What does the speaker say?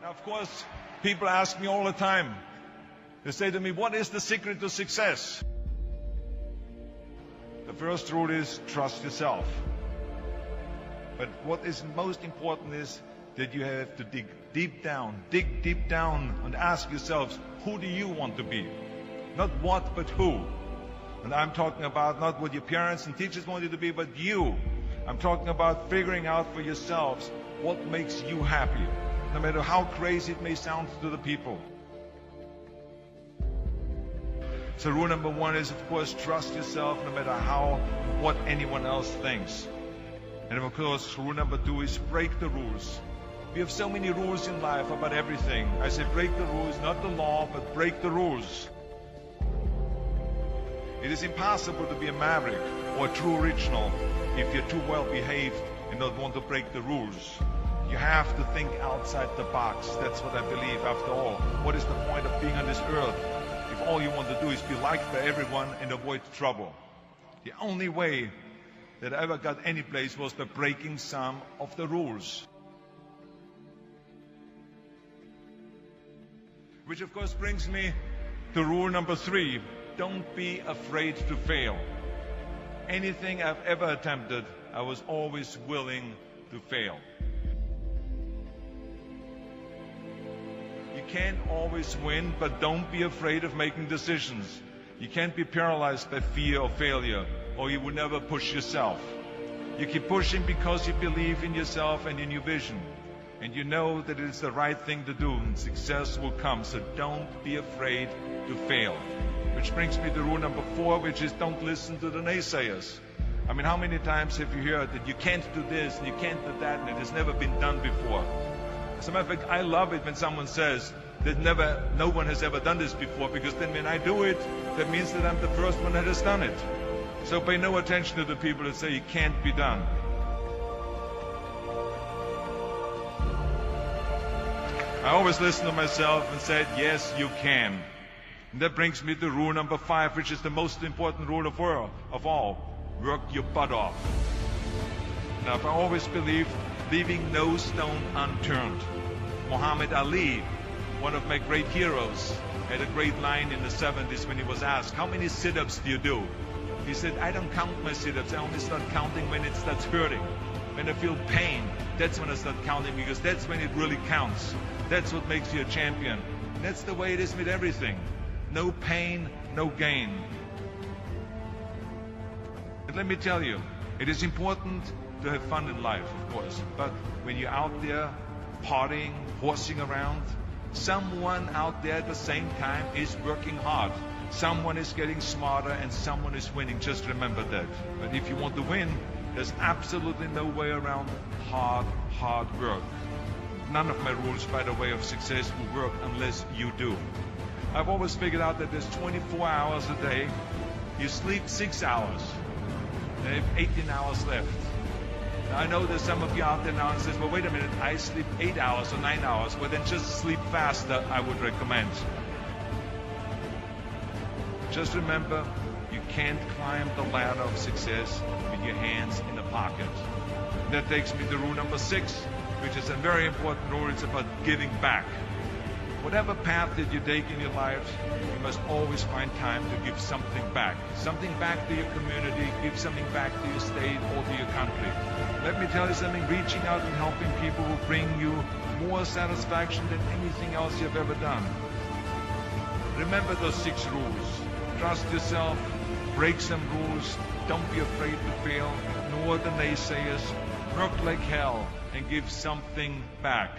Of course, people ask me all the time. They say to me, what is the secret to success? The first rule is trust yourself. But what is most important is that you have to dig deep down and ask yourselves, who do you want to be? Not what, but who. And I'm talking about not what your parents and teachers want you to be, but you. I'm talking about figuring out for yourselves what makes you happy, no matter how crazy it may sound to the people. So rule number one is, of course, trust yourself no matter what anyone else thinks. And of course, rule number two is break the rules. We have so many rules in life about everything. I say break the rules, not the law, but break the rules. It is impossible to be a maverick or a true original if you're too well behaved and don't want to break the rules. You have to think outside the box. That's what I believe after all. What is the point of being on this earth if all you want to do is be liked by everyone and avoid trouble? The only way that I ever got any place was by breaking some of the rules. Which of course brings me to rule number three. Don't be afraid to fail. Anything I've ever attempted, I was always willing to fail. You can't always win, but don't be afraid of making decisions. You can't be paralyzed by fear of failure, or you will never push yourself. You keep pushing because you believe in yourself and in your vision. And you know that it is the right thing to do, and success will come. So don't be afraid to fail. Which brings me to rule number four, which is don't listen to the naysayers. I mean, how many times have you heard that you can't do this and you can't do that and it has never been done before? As a matter of fact, I love it when someone says that no one has ever done this before, because then when I do it, that means that I'm the first one that has done it. So pay no attention to the people that say it can't be done. I always listen to myself and said, yes, you can. And that brings me to rule number five, which is the most important rule of all. Work your butt off. Now, I always believe leaving no stone unturned. Muhammad Ali, one of my great heroes, had a great line in the 70s when he was asked, how many sit-ups do you do? He said, I don't count my sit-ups. I only start counting when it starts hurting. When I feel pain, that's when I start counting, because that's when it really counts. That's what makes you a champion. And that's the way it is with everything. No pain, no gain. But let me tell you, it is important to have fun in life, of course. But when you're out there partying, horsing around, someone out there at the same time is working hard. Someone is getting smarter and someone is winning. Just remember that. But if you want to win, there's absolutely no way around hard work. None of my rules, by the way, of success will work unless you do. I've always figured out that there's 24 hours a day. You sleep 6 hours. And you have 18 hours left. Now, I know there's some of you out there now and says, well, wait a minute, I sleep 8 hours or 9 hours. Well, then just sleep faster, I would recommend. Just remember, you can't climb the ladder of success with your hands in the pocket. And that takes me to rule number 6, which is a very important rule. It's about giving back. Whatever path that you take in your life, you must always find time to give something back. Something back to your community, give something back to your state or to your country. Let me tell you something, reaching out and helping people will bring you more satisfaction than anything else you've ever done. Remember those 6 rules. Trust yourself, break some rules, don't be afraid to fail, ignore the naysayers, work like hell, and give something back.